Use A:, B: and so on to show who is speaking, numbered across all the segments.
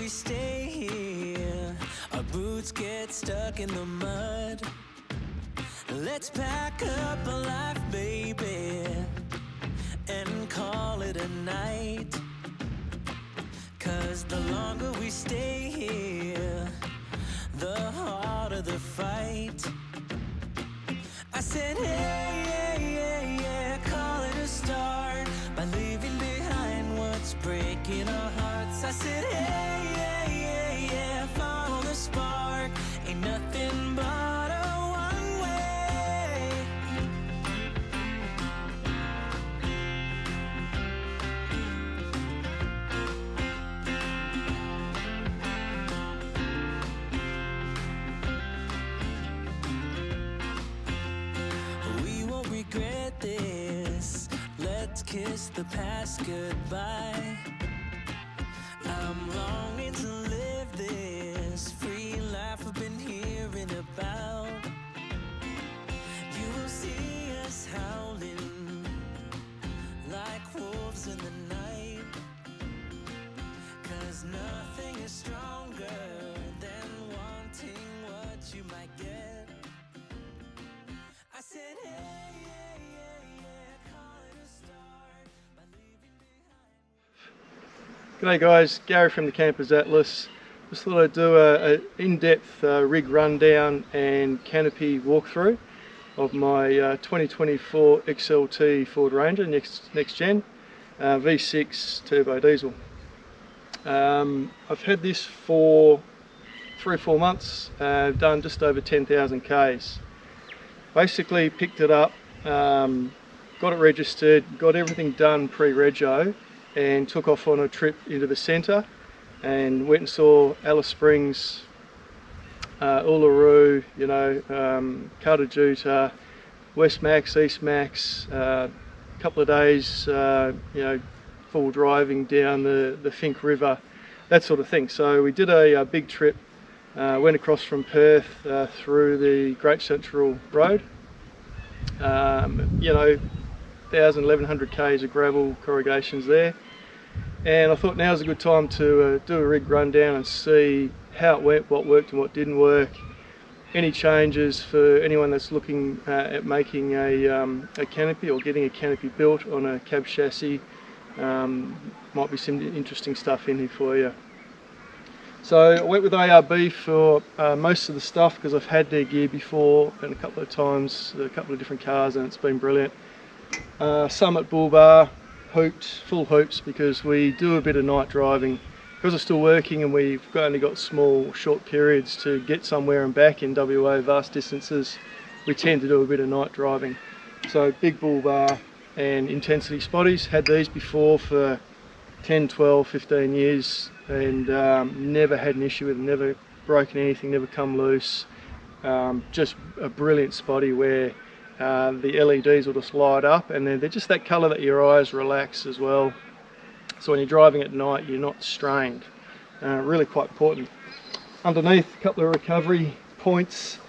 A: we stay here, our boots get stuck in the mud. Let's pack up a life, baby, and call it a night. 'Cause the longer we stay here, the harder the fight. I said, hey, yeah, yeah, yeah, call it a start by leaving behind what's breaking our hearts. I said, hey, yeah, yeah, yeah, follow the spark, ain't nothing but a one way. We won't regret this, let's kiss the past goodbye. I'm longing to live this free life I've been hearing about. You will see us howling like wolves in the night. 'Cause nothing is stronger than wanting what you might get. I said, hey, yeah, yeah, yeah, call it a start by leaving behind.
B: G'day guys, Gary from the Campers Atlas. Just thought I'd do an in-depth rig rundown and canopy walkthrough of my 2024 XLT Ford Ranger next gen V6 turbo diesel. I've had this for 3 or 4 months. I've done just over 10,000 Ks. Basically picked it up, got it registered, got everything done pre-rego, and took off on a trip into the centre and went and saw Alice Springs, Uluru, you know, Cartajuta, West Max, East Max, a couple of days, you know, full driving down the Fink River, that sort of thing. So we did a big trip, went across from Perth through the Great Central Road, you know, 1,000, 1,100 Ks of gravel corrugations there. And I thought now's a good time to do a rig rundown and see how it went, what worked and what didn't work. Any changes for anyone that's looking at making a canopy or getting a canopy built on a cab chassis. Might be some interesting stuff in here for you. So I went with ARB for most of the stuff because I've had their gear before and a couple of times, a couple of different cars, and it's been brilliant. Summit bull bar, hooped, full hoops, because we do a bit of night driving. Because we're still working and we've only got small, short periods to get somewhere and back in WA, vast distances, we tend to do a bit of night driving. So big bull bar and intensity spotties, had these before for 10, 12, 15 years and never had an issue with them, never broken anything, never come loose. Just a brilliant spotty where the LEDs will just light up, and they're just that colour that your eyes relax as well. So when you're driving at night, you're not strained. Really quite important. Underneath, a couple of recovery points.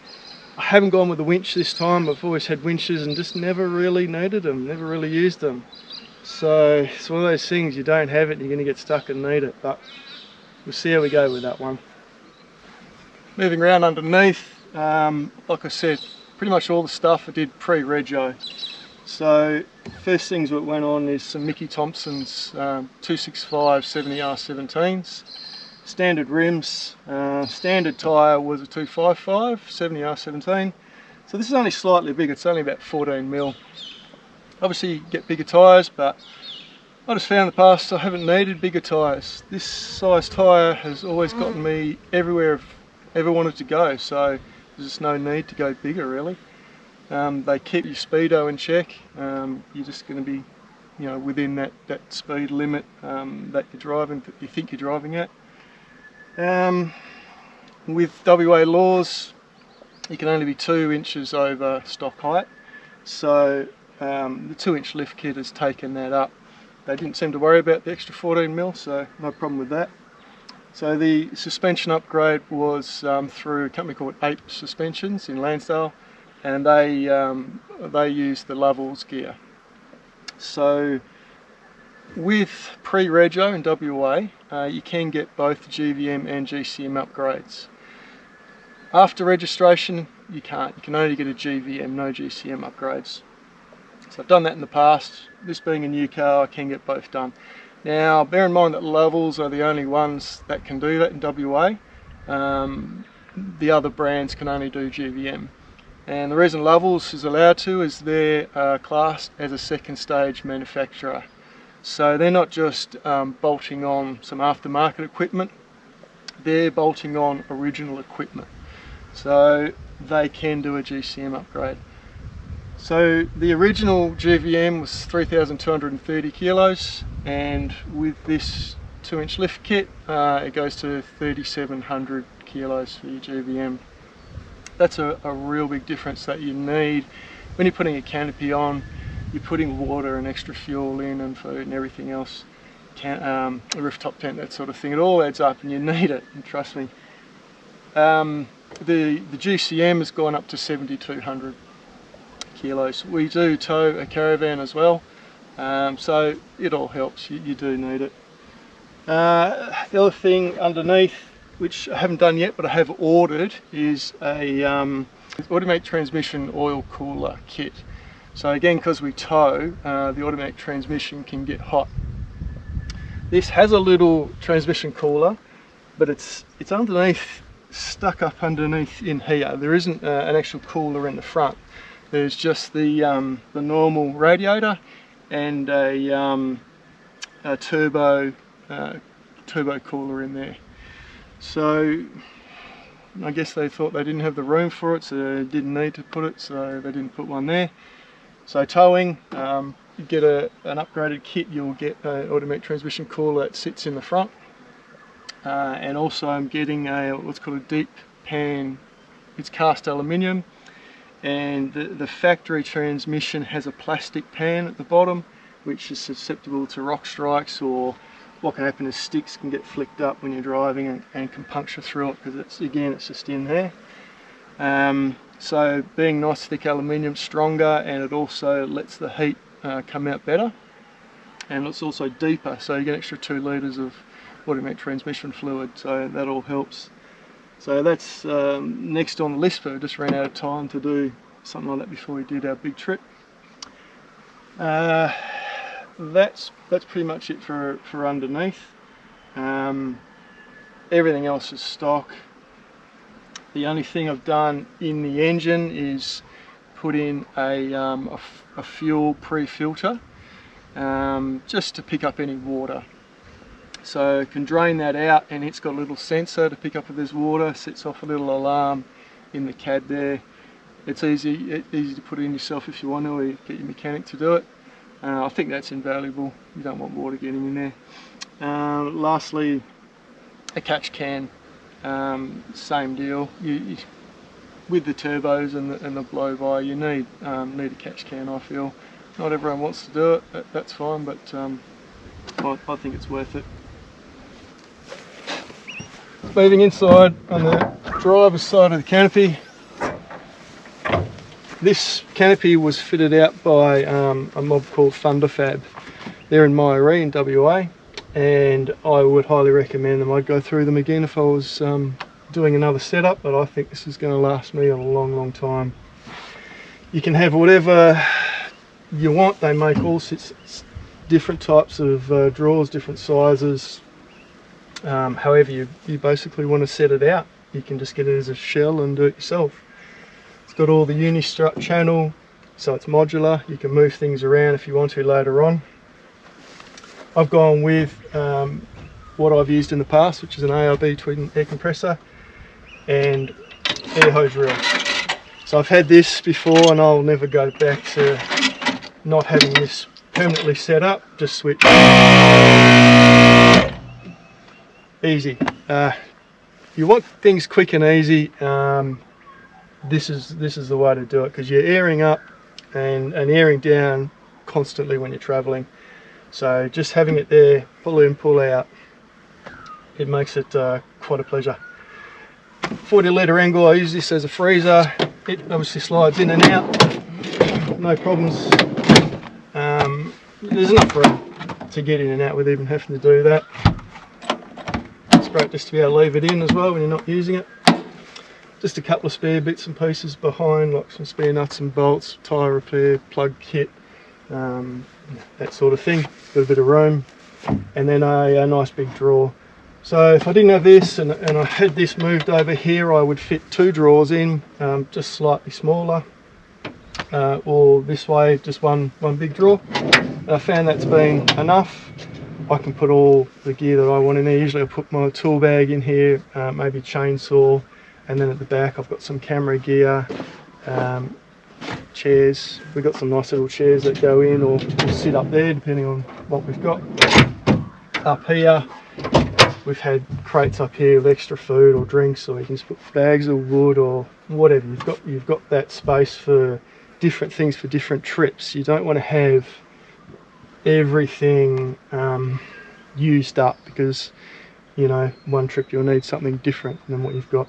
B: I haven't gone with the winch this time. I've always had winches and just never really needed them, never really used them. So it's one of those things, you don't have it and you're going to get stuck and need it, but we'll see how we go with that one. Moving around underneath, like I said, pretty much all the stuff I did pre-rego. So first things that went on is some Mickey Thompson's 265 70R17s, standard rims, standard tyre was a 255 70R17. So this is only slightly bigger, it's only about 14mm. Obviously you get bigger tyres, but I just found in the past I haven't needed bigger tyres. This size tyre has always gotten me everywhere I've ever wanted to go, so there's just no need to go bigger really. They keep your speedo in check. You're just going to be, you know, within that speed limit that you're driving, that you think you're driving at. With WA laws, you can only be 2 inches over stock height, so the 2-inch lift kit has taken that up. They didn't seem to worry about the extra 14mm, so no problem with that. So the suspension upgrade was through a company called Ape Suspensions in Lansdale, and they use the Lovells gear. So with pre-rego in WA, you can get both GVM and GCM upgrades. After registration, you can't. You can only get a GVM, no GCM upgrades. So I've done that in the past. This being a new car, I can get both done. Now, bear in mind that Lovels are the only ones that can do that in WA. The other brands can only do GVM. And the reason Lovels is allowed to is they're classed as a second stage manufacturer. So they're not just bolting on some aftermarket equipment, they're bolting on original equipment. So they can do a GCM upgrade. So the original GVM was 3,230 kilos, and with this 2-inch lift kit, it goes to 3,700 kilos for your GVM. That's a real big difference that you need. When you're putting a canopy on, you're putting water and extra fuel in and food and everything else, a rooftop tent, that sort of thing. It all adds up and you need it, and trust me. The GCM has gone up to 7,200 kilos. We do tow a caravan as well, so it all helps. You do need it. The other thing underneath, which I haven't done yet but I have ordered, is a automatic transmission oil cooler kit. So again, because we tow, the automatic transmission can get hot. This has a little transmission cooler, but it's underneath, stuck up underneath in here. There isn't an actual cooler in the front. There's just the normal radiator and a turbo cooler in there. So I guess they thought they didn't have the room for it, so they didn't need to put it, so they didn't put one there. So towing, you get an upgraded kit, you'll get an automatic transmission cooler that sits in the front. And also I'm getting what's called a deep pan. It's cast aluminium, and the factory transmission has a plastic pan at the bottom, which is susceptible to rock strikes, or what can happen is sticks can get flicked up when you're driving and can puncture through it, because it's just in there. So being nice thick aluminium, stronger, and it also lets the heat come out better, and it's also deeper, so you get an extra 2 litres of automatic transmission fluid, so that all helps. So that's next on the list, but we just ran out of time to do something like that before we did our big trip. That's pretty much it for underneath. Everything else is stock. The only thing I've done in the engine is put in a fuel pre-filter, just to pick up any water. So it can drain that out, and it's got a little sensor to pick up if there's water, sets off a little alarm in the cab there. It's easy to put it in yourself if you want to, or you get your mechanic to do it. I think that's invaluable. You don't want water getting in there. Lastly, a catch can. Same deal. With the turbos and the blow by, you need a catch can, I feel. Not everyone wants to do it, that's fine, but I think it's worth it. Moving inside on the driver's side of the canopy. This canopy was fitted out by a mob called Thunderfab. They're in Myrie in WA, and I would highly recommend them. I'd go through them again if I was doing another setup, but I think this is going to last me a long time. You can have whatever you want. They make all sorts different types of drawers, different sizes. However you basically want to set it out, you can just get it as a shell and do it yourself. It's got all the uni-strut channel, so it's modular. You can move things around if you want to later on. I've gone with what I've used in the past, which is an ARB twin air compressor and air hose reel. So I've had this before, and I'll never go back to not having this permanently set up. Just switch. Easy. You want things quick and easy. This is the way to do it, because you're airing up and airing down constantly when you're traveling. So just having it there, pull in, pull out, it makes it quite a pleasure. 40 litre angle, I use this as a freezer. It obviously slides in and out, no problems. There's enough room. to get in and out with even having to do that. It's great just to be able to leave it in as well when you're not using it. Just a couple of spare bits and pieces behind, like some spare nuts and bolts, tyre repair, plug kit, that sort of thing. Got a bit of room, and then a nice big drawer. So if I didn't have this and I had this moved over here, I would fit 2 drawers in, just slightly smaller, or this way, just one big drawer. And I found that's been enough. I can put all the gear that I want in there. Usually I put my tool bag in here, maybe chainsaw, and then at the back I've got some camera gear, chairs. We've got some nice little chairs that go in or sit up there depending on what we've got. Up here we've had crates up here with extra food or drinks, or you can just put bags of wood or whatever. You've got that space for different things for different trips. You don't want to have everything used up, because you know, one trip you'll need something different than what you've got.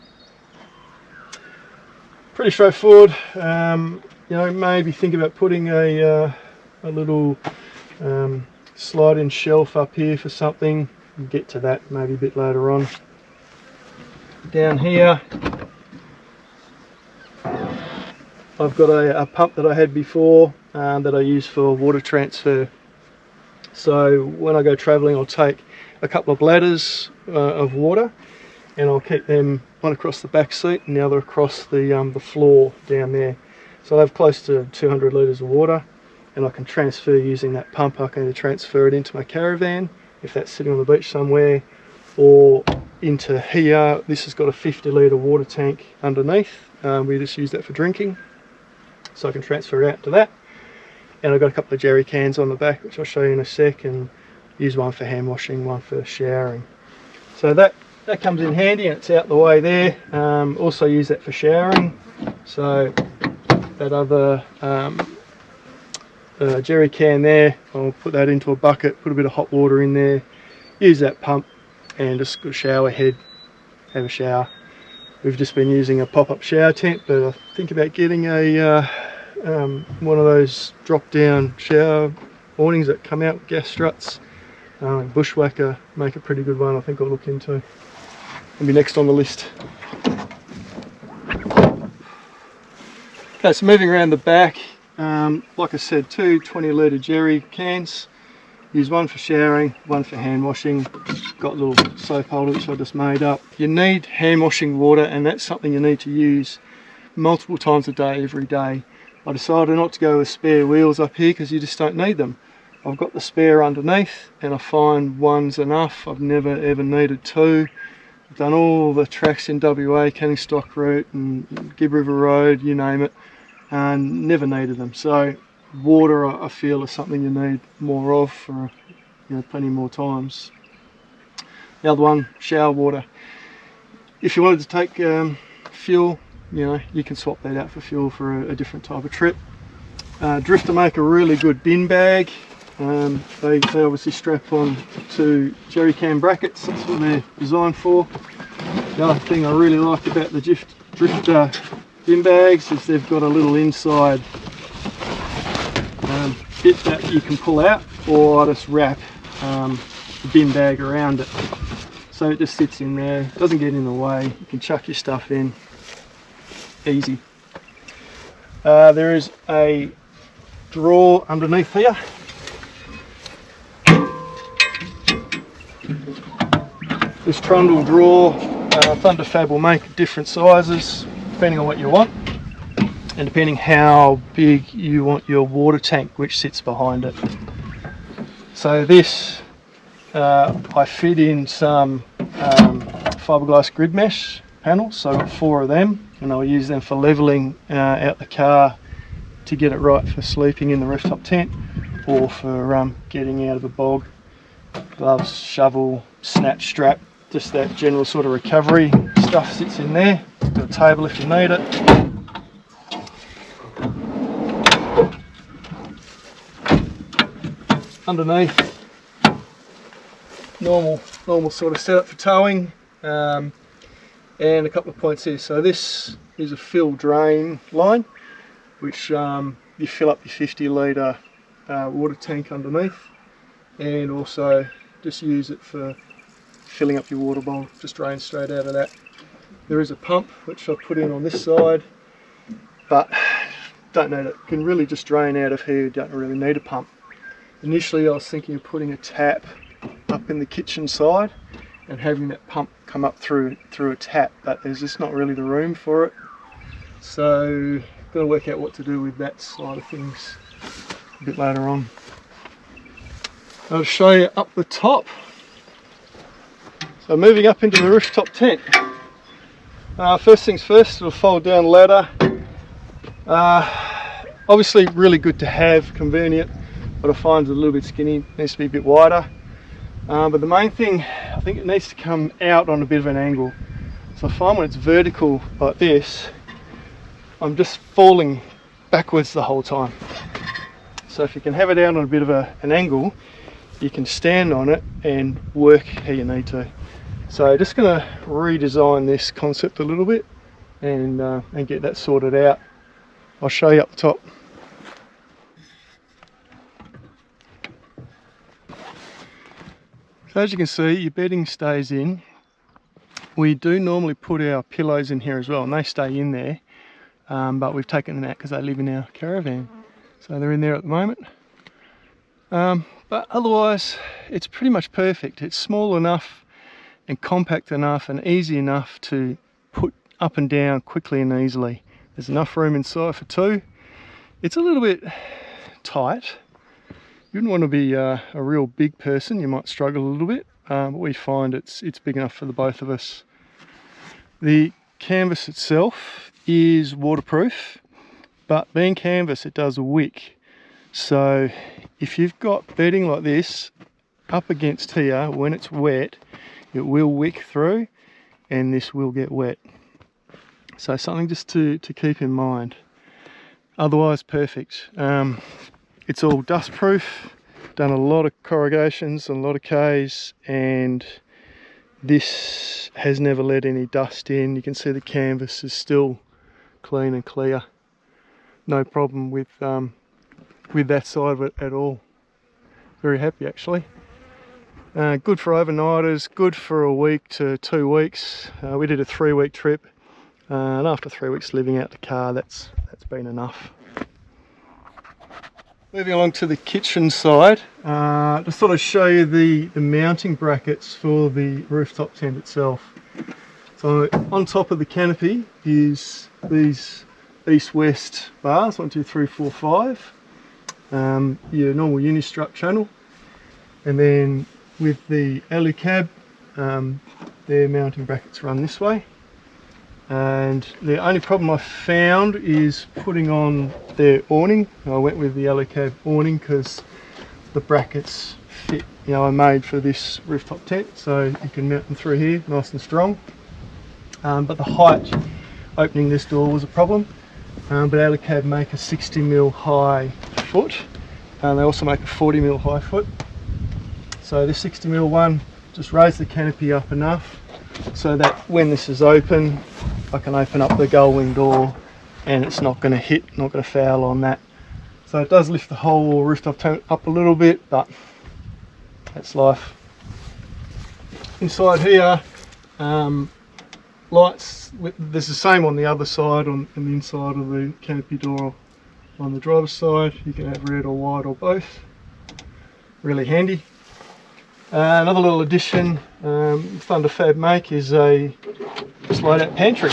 B: Pretty straightforward. You know, maybe think about putting a little sliding shelf up here for something. We'll get to that maybe a bit later on. Down here I've got a pump that I had before that I use for water transfer. So when I go travelling, I'll take a couple of bladders of water, and I'll keep them one across the back seat and the other across the floor down there. So I have close to 200 litres of water, and I can transfer using that pump. I can either transfer it into my caravan if that's sitting on the beach somewhere, or into here. This has got a 50 litre water tank underneath. We just use that for drinking, so I can transfer out to that. And I've got a couple of jerry cans on the back, which I'll show you in a sec, and use one for hand washing, one for showering. So that comes in handy, and it's out the way there. Also use that for showering. So that other jerry can there, I'll put that into a bucket, put a bit of hot water in there, use that pump, and just go shower head, have a shower. We've just been using a pop-up shower tent, but I think about getting a one of those drop-down shower awnings that come out with gas struts. Bushwhacker make a pretty good one. I think I'll look into. It'll be next on the list. Okay, so moving around the back, like I said, 2 20 litre jerry cans. Use one for showering, one for hand washing. Got a little soap holder which I just made up. You need hand washing water, and that's something you need to use multiple times a day, every day. I decided not to go with spare wheels up here because you just don't need them. I've got the spare underneath, and I find one's enough. I've never ever needed 2. I've done all the tracks in WA, Canning-Stock Route and Gibb River Road, you name it, and never needed them. So water, I feel, is something you need more of for, you know, plenty more times. The other one, shower water. If you wanted to take fuel, you know, you can swap that out for fuel for a different type of trip. Drifter make a really good bin bag. They obviously strap on to jerry can brackets. That's what they're designed for. The other thing I really like about the Drifter bin bags is they've got a little inside bit that you can pull out, or I just wrap the bin bag around it. So it just sits in there, doesn't get in the way. You can chuck your stuff in. Easy. There is a drawer underneath here. This trundle drawer, Thunderfab will make different sizes depending on what you want, and depending how big you want your water tank, which sits behind it. So this, I fit in some fiberglass grid mesh panels, so I've got 4 of them, and I'll use them for levelling out the car to get it right for sleeping in the rooftop tent, or for getting out of a bog. Gloves, shovel, snatch strap, just that general sort of recovery stuff sits in there. Got a table if you need it. Underneath, normal sort of setup for towing, and a couple of points here. So this is a fill drain line, which you fill up your 50 litre water tank underneath. and also just use it for filling up your water bowl, just drains straight out of that. There is a pump which I put in on this side, but don't need it. Can really just drain out of here, don't really need a pump. Initially I was thinking of putting a tap up in the kitchen side and having that pump come up through a tap, but there's just not really the room for it. So got to work out what to do with that side of things a bit later on. I'll show you up the top. So moving up into the rooftop tent. First things first, it'll fold down ladder. Obviously really good to have, convenient, but I find it's a little bit skinny, needs to be a bit wider. But the main thing, I think it needs to come out on a bit of an angle. So I find when it's vertical like this, I'm just falling backwards the whole time. So if you can have it out on a bit of an angle, you can stand on it and work how you need to. So just going to redesign this concept a little bit and get that sorted out. I'll show you up the top. So as you can see, your bedding stays in. We do normally put our pillows in here as well, and they stay in there, but we've taken them out because they live in our caravan. So they're in there at the moment. But otherwise, it's pretty much perfect. It's small enough and compact enough and easy enough to put up and down quickly and easily. There's enough room inside for two. It's a little bit tight. You wouldn't want to be a real big person, you might struggle a little bit, but we find it's big enough for the both of us. The canvas itself is waterproof, but being canvas, it does wick. So if you've got bedding like this up against here, when it's wet, it will wick through and this will get wet. So something just to keep in mind. Otherwise perfect. It's all dust proof, done a lot of corrugations, a lot of Ks, and this has never let any dust in. You can see the canvas is still clean and clear. No problem with that side of it at all. Very happy actually. Good for overnighters, good for a week to 2 weeks. We did a 3-week trip, and after 3 weeks living out the car, that's been enough. Moving along to the kitchen side, just thought I'd show you the mounting brackets for the rooftop tent itself. So on top of the canopy is these east-west bars, 1, 2, 3, 4, 5. Your normal unistrut channel, and then with the alley cab, their mounting brackets run this way. And the only problem I found is putting on their awning. I went with the alley cab awning because the brackets fit, are made for this rooftop tent, so you can mount them through here nice and strong. But the height opening this door was a problem. But alley cab make a 60mm high foot, and they also make a 40mm high foot. So this 60mm one just raise the canopy up enough so that when this is open, I can open up the gull wing door and it's not going to hit, not going to foul on that. So it does lift the whole rooftop tent up a little bit, but that's life. Inside here, lights, there's the same on the other side, on the inside of the canopy door on the driver's side. You can have red or white or both. Really handy. Another little addition Thunderfab make is a slide out pantry.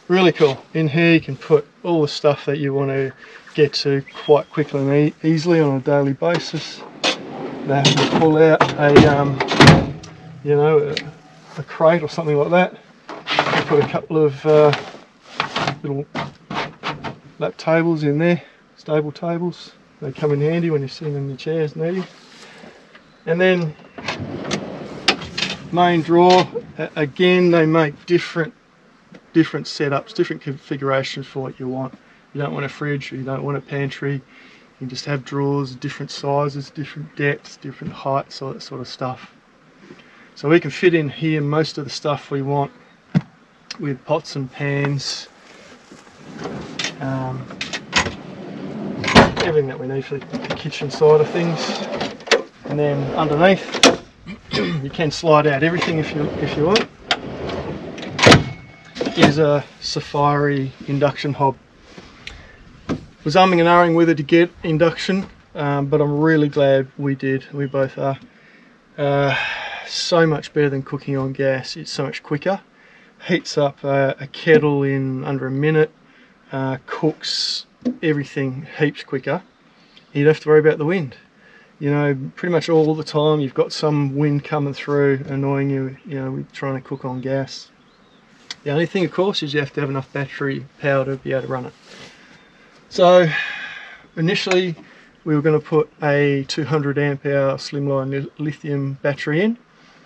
B: Really cool. In here you can put all the stuff that you want to get to quite quickly and easily on a daily basis. They have to pull out a crate or something like that. You put a couple of little lap tables in there, stable tables. They come in handy when you're sitting in your chairs needing. And then main drawer, again they make different setups, different configurations for what you want. You don't want a fridge, or you don't want a pantry. You can just have drawers, different sizes, different depths, different heights, all that sort of stuff. So we can fit in here most of the stuff we want with pots and pans. everything that we need for the kitchen side of things. And then underneath, you can slide out everything if you want. Is a Safari induction hob. Was umming and ahhing whether to get induction, but I'm really glad we did. We both are. So much better than cooking on gas. It's so much quicker. Heats up a kettle in under a minute. Cooks everything heaps quicker. You don't have to worry about the wind. You know, pretty much all the time you've got some wind coming through annoying you. You know, we're trying to cook on gas. The only thing, of course, is you have to have enough battery power to be able to run it. So initially we were going to put a 200 amp hour slimline lithium battery in,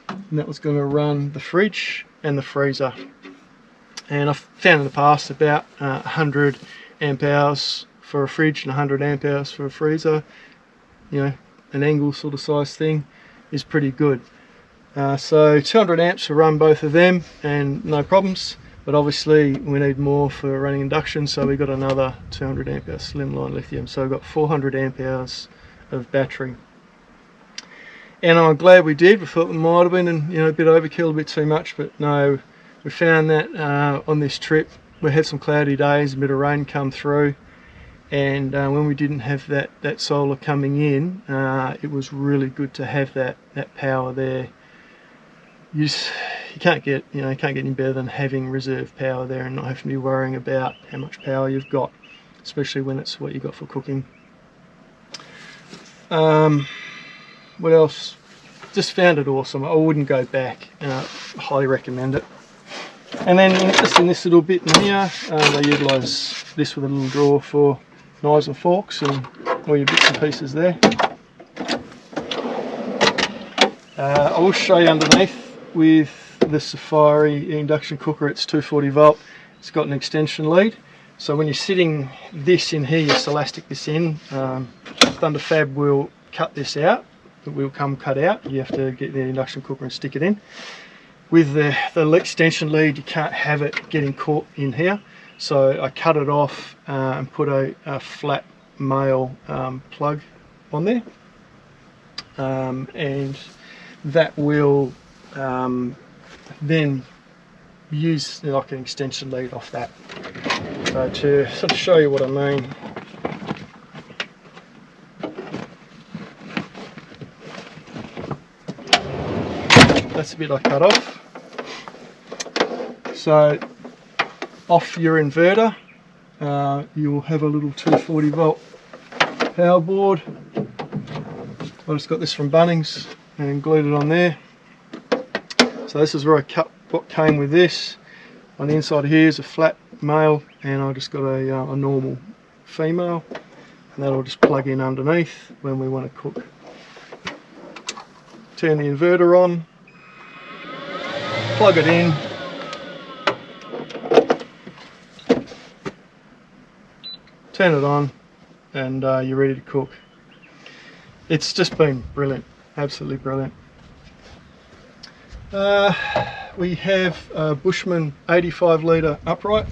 B: and that was going to run the fridge and the freezer. And I've found in the past about 100 amp hours for a fridge and 100 amp hours for a freezer, you know, an angle sort of size thing is pretty good. So 200 amps to run both of them and no problems, but obviously we need more for running induction, so we got another 200 amp hour slimline lithium, so we've got 400 amp hours of battery. And I'm glad we did. We thought it might have been a bit overkill, a bit too much, but no, we found that on this trip we had some cloudy days, a bit of rain come through, and when we didn't have that solar coming in, it was really good to have that power there. You can't get any better than having reserve power there and not having to be worrying about how much power you've got, especially when it's what you got for cooking. What else? Just found it awesome. I wouldn't go back. Highly recommend it. And then just in this little bit in here, I utilise this with a little drawer for knives and forks and all your bits and pieces there. I will show you underneath with the Safari induction cooker. It's 240 volt. It's got an extension lead. So when you're sitting this in here, you elastic this in. Thunderfab will cut this out. It will come cut out. You have to get the induction cooker and stick it in. With the extension lead, you can't have it getting caught in here. So I cut it off and put a flat male plug on there. And that will then use like an extension lead off that. So to sort of show you what I mean, that's the bit I cut off. So off your inverter, you'll have a little 240 volt power board. I just got this from Bunnings and glued it on there. So this is where I cut what came with this. On the inside here is a flat male, and I just got a normal female, and that'll just plug in underneath when we want to cook. Turn the inverter on, plug it in, turn it on, and you're ready to cook. It's just been brilliant, absolutely brilliant. We have a Bushman 85 litre upright.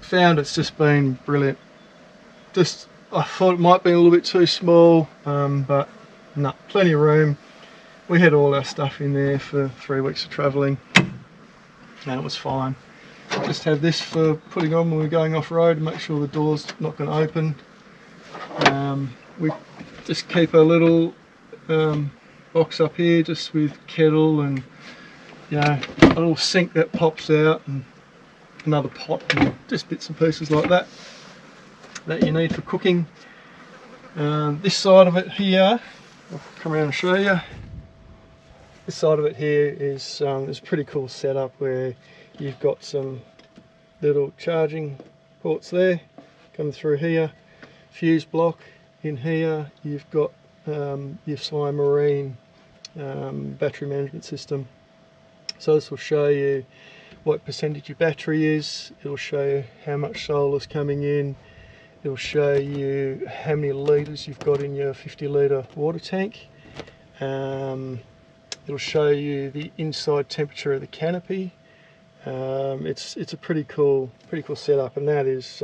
B: Found it's just been brilliant. I thought it might be a little bit too small, but no, plenty of room. We had all our stuff in there for 3 weeks of travelling, and it was fine. Just have this for putting on when we're going off-road and make sure the door's not going to open. We just keep a little box up here just with kettle and a little sink that pops out and another pot and just bits and pieces like that you need for cooking. This side of it here, I'll come around and show you. This side of it here is a pretty cool setup where you've got some little charging ports there coming through here, fuse block in here. You've got your Sly Marine battery management system. So this will show you what percentage your battery is. It'll show you how much solar is coming in. It'll show you how many litres you've got in your 50 litre water tank. It'll show you the inside temperature of the canopy. It's a pretty cool setup, and that is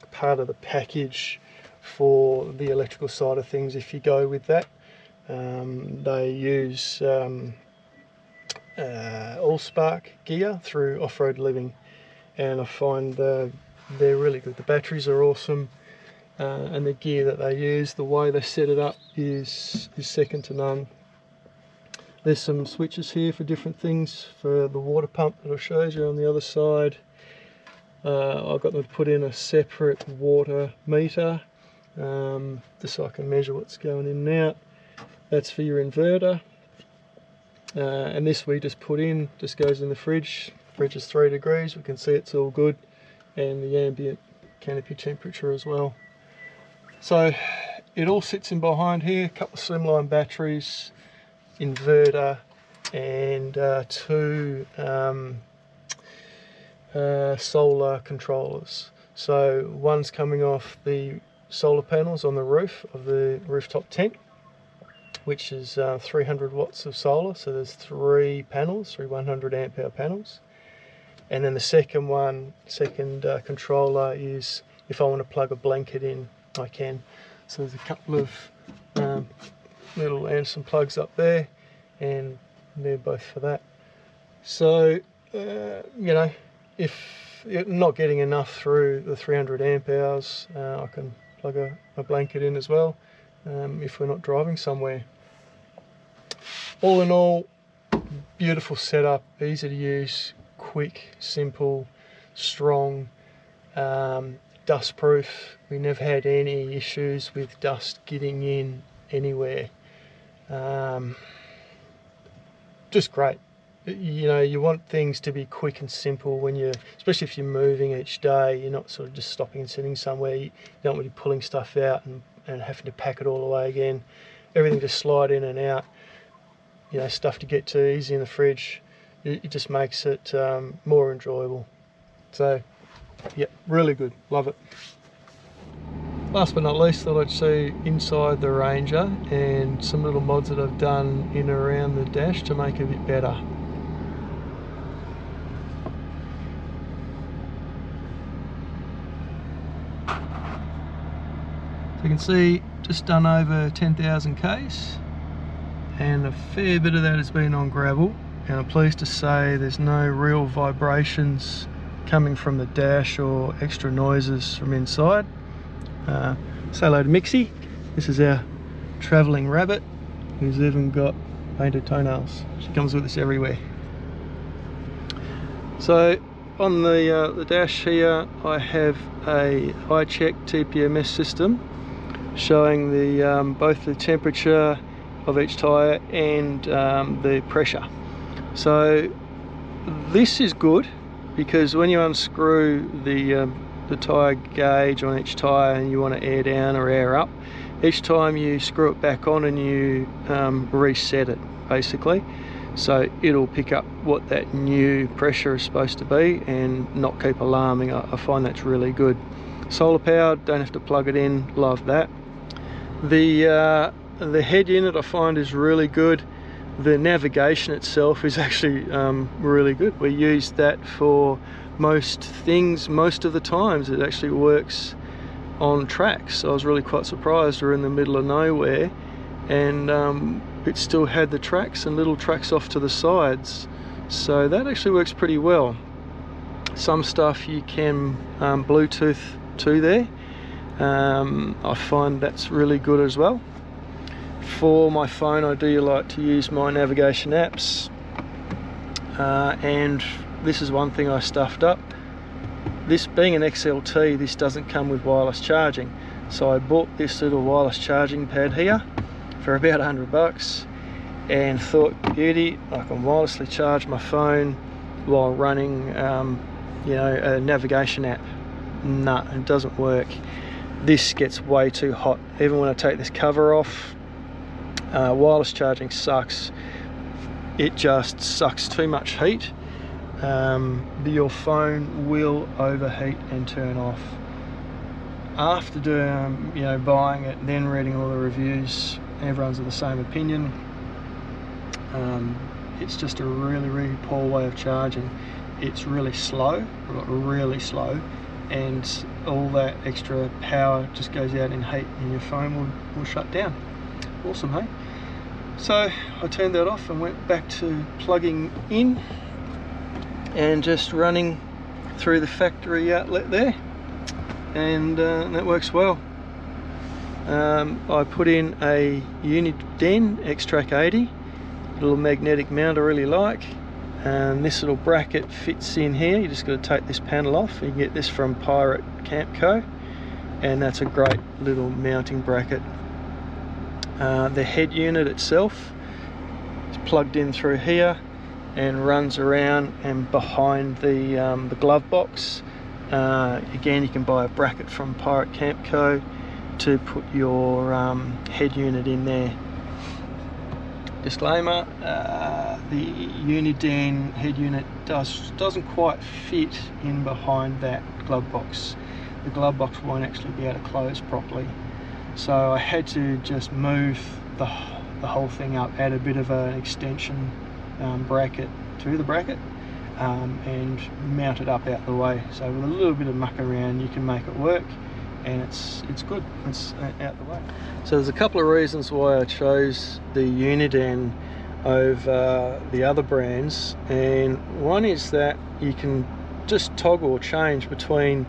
B: part of the package for the electrical side of things if you go with that. They use all-spark gear through Offroad Living, and I find they're really good. The batteries are awesome, and the gear that they use, the way they set it up is second to none. There's some switches here for different things for the water pump that I showed you on the other side. I've got them to put in a separate water meter, just so I can measure what's going in and out. That's for your inverter. And this we just put in, just goes in the fridge. Fridge is 3 degrees, we can see it's all good, and the ambient canopy temperature as well. So it all sits in behind here, a couple of slimline batteries, inverter, and 2 solar controllers. So one's coming off the solar panels on the roof of the rooftop tent, which is 300 watts of solar, so there's 3 panels, 3 100 amp hour panels. And then the second controller is if I want to plug a blanket in, I can. So there's a couple of little Anderson plugs up there, and they're both for that. So you know, if you're not getting enough through the 300 amp hours, I can plug a blanket in as well, if we're not driving somewhere. All in all, beautiful setup, easy to use, quick, simple, strong, dust proof. We never had any issues with dust getting in anywhere. Just great. You know, you want things to be quick and simple when you're, especially if you're moving each day. You're not sort of just stopping and sitting somewhere. You don't want to be pulling stuff out and having to pack it all away again. Everything just slide in and out. You know, stuff to get to easy in the fridge. It just makes it more enjoyable. So yeah, really good, love it. Last but not least, thought I'd show you inside the Ranger and some little mods that I've done in and around the dash to make it a bit better. So you can see just done over 10,000 Ks, and a fair bit of that has been on gravel, and I'm pleased to say there's no real vibrations coming from the dash or extra noises from inside. Say hello to Mixie. This is our travelling rabbit, who's even got painted toenails. She comes with us everywhere. So on the dash here, I have a iCheck TPMS system showing the both the temperature of each tyre and the pressure. So this is good, because when you unscrew the tyre gauge on each tyre and you want to air down or air up, each time you screw it back on and you reset it basically, so it'll pick up what that new pressure is supposed to be and not keep alarming. I find that's really good. Solar powered, don't have to plug it in, love that. The head unit I find is really good. The navigation itself is actually really good. We use that for most things most of the times. It actually works on tracks. I was really quite surprised. We're in the middle of nowhere and it still had the tracks and little tracks off to the sides, so that actually works pretty well. Some stuff you can Bluetooth to there. I find that's really good as well. For my phone, I do like to use my navigation apps, and this is one thing I stuffed up. This being an XLT, this doesn't come with wireless charging, so I bought this little wireless charging pad here for about $100 and thought, beauty, I can wirelessly charge my phone while running you know, a navigation app. Nah, it doesn't work. This gets way too hot. Even when I take this cover off, wireless charging sucks. It just sucks too much heat. Your phone will overheat and turn off. After doing, you know, buying it, then reading all the reviews, everyone's of the same opinion. It's just a really, really poor way of charging. It's really slow, really slow, and all that extra power just goes out in heat and your phone will shut down. Awesome, hey? So I turned that off and went back to plugging in and just running through the factory outlet there, and that works well. I put in a Uniden X-Track 80, little magnetic mount I really like, and this little bracket fits in here. You just got to take this panel off. You can get this from Pirate Camp Co, and that's a great little mounting bracket. The head unit itself is plugged in through here and runs around and behind the glove box. Again, you can buy a bracket from Pirate Camp Co to put your head unit in there. Disclaimer, the Uniden head unit doesn't quite fit in behind that glove box. The glove box won't actually be able to close properly, so I had to just move the whole thing up, add a bit of an extension bracket through the bracket, and mount it up out the way. So with a little bit of muck around you can make it work, and it's good, it's out the way. So there's a couple of reasons why I chose the Uniden over the other brands, and one is that you can just toggle or change between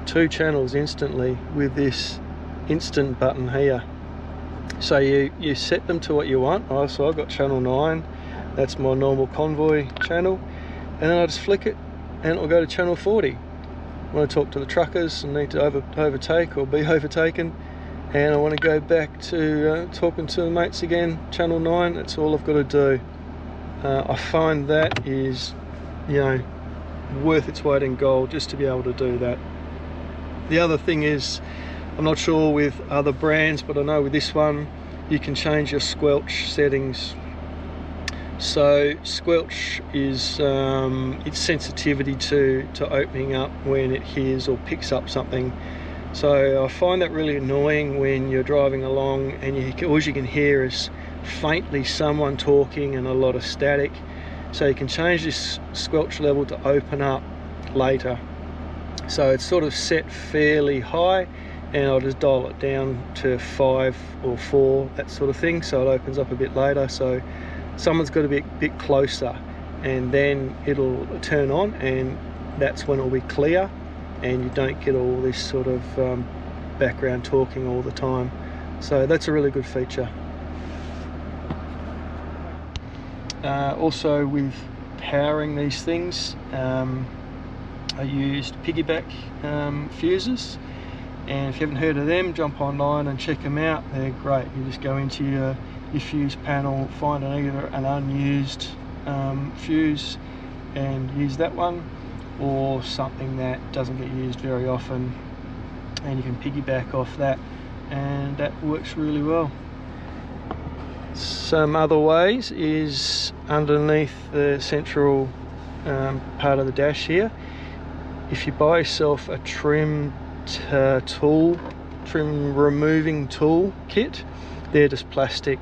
B: two channels instantly with this instant button here. So you set them to what you want. So I've got channel 9, that's my normal convoy channel, and then I just flick it and it'll go to channel 40. When I talk to the truckers and need to overtake or be overtaken, and I want to go back to talking to the mates again, channel 9, that's all I've got to do. I find that is, you know, worth its weight in gold just to be able to do that. The other thing is, I'm not sure with other brands, but I know with this one you can change your squelch settings. So squelch is its sensitivity to opening up when it hears or picks up something. So I find that really annoying when you're driving along and all you can hear is faintly someone talking and a lot of static. So you can change this squelch level to open up later. So it's sort of set fairly high, and I'll just dial it down to 5 or 4, that sort of thing, so it opens up a bit later. So someone's got to be a bit closer, and then it'll turn on, and that's when it'll be clear and you don't get all this sort of background talking all the time. So that's a really good feature. Also with powering these things, I used piggyback fuses, and if you haven't heard of them, jump online and check them out. They're great. You just go into your fuse panel, find either an unused fuse and use that one, or something that doesn't get used very often, and you can piggyback off that, and that works really well. Some other ways is underneath the central part of the dash here. If you buy yourself a trim removing tool kit, they're just plastic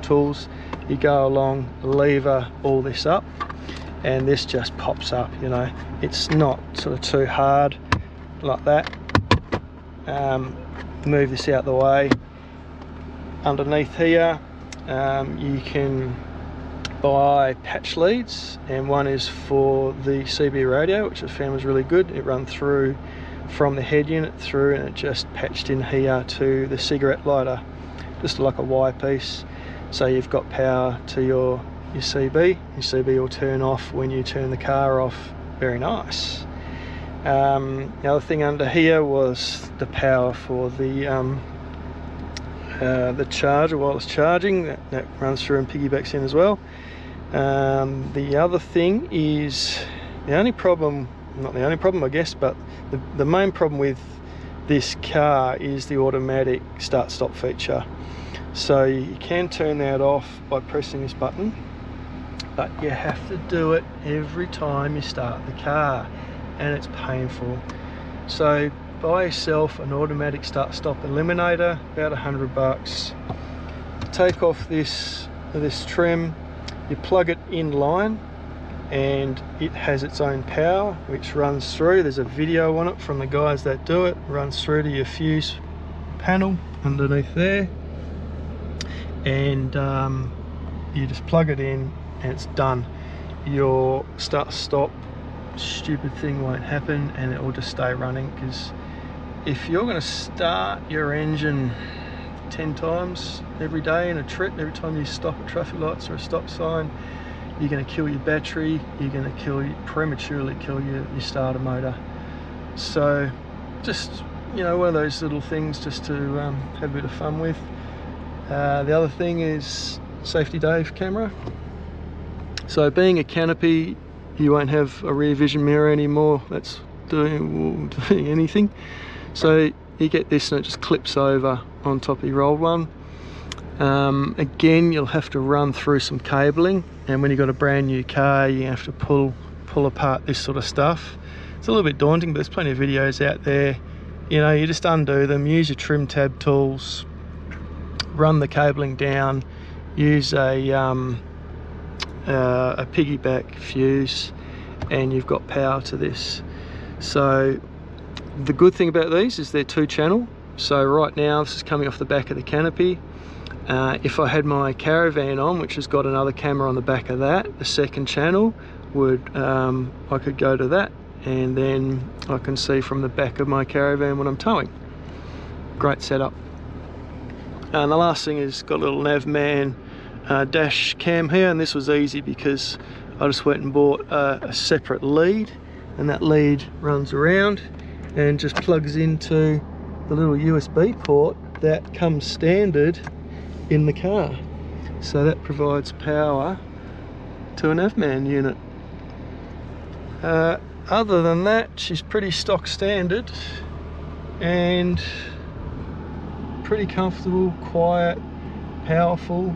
B: tools. You go along, lever all this up, and this just pops up, you know. It's not sort of too hard, like that. Move this out the way. Underneath here, you can buy patch leads, and one is for the CB radio, which I found was really good. It ran through from the head unit through, and it just patched in here to the cigarette lighter, just like a wire piece. So you've got power to your CB. Your CB will turn off when you turn the car off. Very nice. The other thing under here was the power for the charger, wireless charging, that runs through and piggybacks in as well. The other thing is, the only problem, not the only problem I guess, but the main problem with this car is the automatic start-stop feature. So you can turn that off by pressing this button, but you have to do it every time you start the car, and it's painful. So buy yourself an automatic start-stop eliminator, about $100. Take off this trim, you plug it in line, and it has its own power which runs through. There's a video on it from the guys that do it. Runs through to your fuse panel underneath there, and you just plug it in and it's done. Your start-stop stupid thing won't happen, and it will just stay running, because if you're going to start your engine 10 times every day in a trip, every time you stop at traffic lights or a stop sign, you're going to kill your battery, you're going to prematurely kill your starter motor. So just, you know, one of those little things just to have a bit of fun with. The other thing is Safety Dave camera. So being a canopy, you won't have a rear vision mirror anymore that's doing anything. So you get this and it just clips over on top of your old one. Again, you'll have to run through some cabling, and when you've got a brand new car, you have to pull apart this sort of stuff. It's a little bit daunting, but there's plenty of videos out there. You know, you just undo them, use your trim tab tools, run the cabling down, use a piggyback fuse, and you've got power to this. So the good thing about these is they're 2-channel. So right now this is coming off the back of the canopy. If I had my caravan on, which has got another camera on the back of that, the 2nd channel would I could go to that, and then I can see from the back of my caravan when I'm towing. Great setup. And the last thing is got a little Navman dash cam here, and this was easy because I just went and bought a separate lead, and that lead runs around and just plugs into the little USB port that comes standard in the car. So that provides power to a Navman unit. Other than that, she's pretty stock standard and pretty comfortable, quiet, powerful,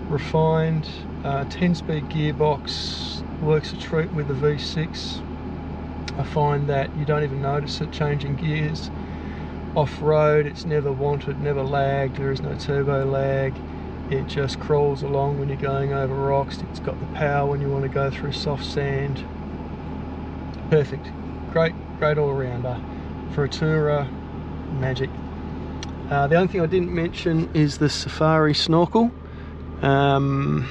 B: refined. 10-speed gearbox, works a treat with the V6. I find that you don't even notice it changing gears. Off-road, it's never wanted, never lagged, there is no turbo lag. It just crawls along when you're going over rocks. It's got the power when you want to go through soft sand. Perfect. Great all-rounder. For a tourer, magic. The only thing I didn't mention is the Safari snorkel. Good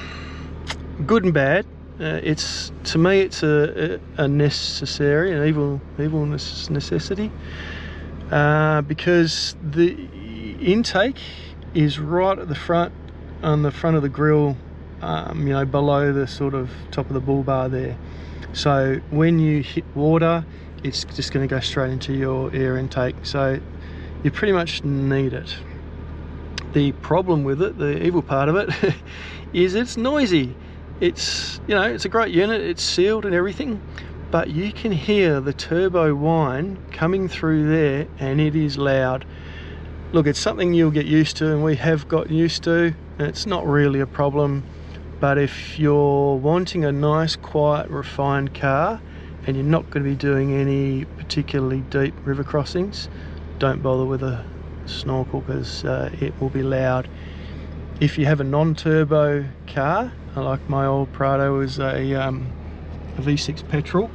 B: and bad. It's, to me, it's a necessary, an evil necessity, because the intake is right at the front, on the front of the grill, you know, below the sort of top of the bull bar there. So when you hit water, it's just going to go straight into your air intake. So you pretty much need it. The problem with it, the evil part of it, is it's noisy. It's, you know, it's a great unit, it's sealed and everything, but you can hear the turbo whine coming through there, and it is loud. Look, it's something you'll get used to, and we have got used to. It's not really a problem, but if you're wanting a nice, quiet, refined car and you're not going to be doing any particularly deep river crossings, don't bother with a snorkel, because it will be loud. If you have a non-turbo car, like my old Prado was a V6 petrol,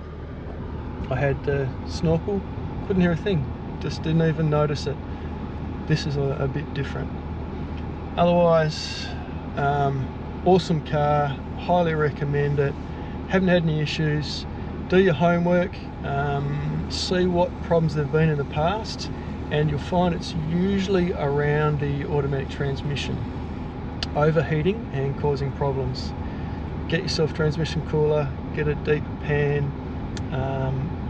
B: I had the snorkel, couldn't hear a thing, just didn't even notice it. This is a bit different. Otherwise, awesome car, highly recommend it. Haven't had any issues. Do your homework, see what problems there have been in the past, and you'll find it's usually around the automatic transmission overheating and causing problems. Get yourself a transmission cooler, get a deep pan,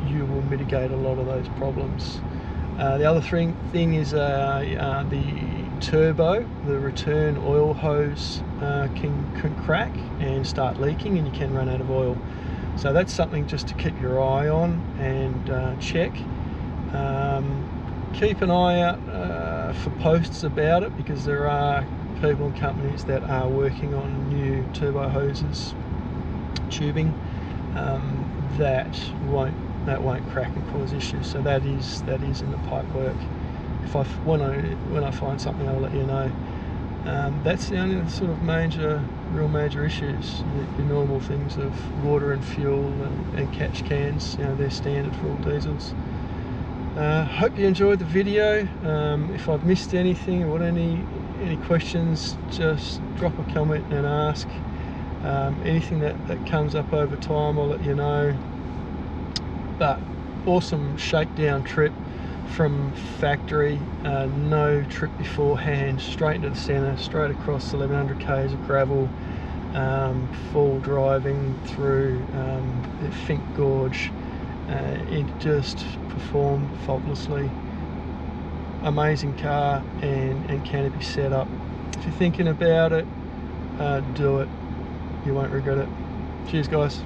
B: you will mitigate a lot of those problems. The other thing is the turbo, the return oil hose can crack and start leaking, and you can run out of oil. So that's something just to keep your eye on and check. Keep an eye out for posts about it, because there are people and companies that are working on new turbo hoses, tubing, that won't crack and cause issues. So that is in the pipe work. When I find something, I'll let you know. That's the only sort of real major issues. Your normal things of water and fuel and catch cans, they're standard for all diesels. Hope you enjoyed the video. If I've missed anything or any questions, just drop a comment and ask. Anything that comes up over time, I'll let you know. But awesome shakedown trip from factory, no trip beforehand, straight into the centre, straight across 1100 k's of gravel, full driving through the Fink Gorge. It just performed faultlessly. Amazing car and canopy setup. If you're thinking about it, do it. You won't regret it. Cheers guys.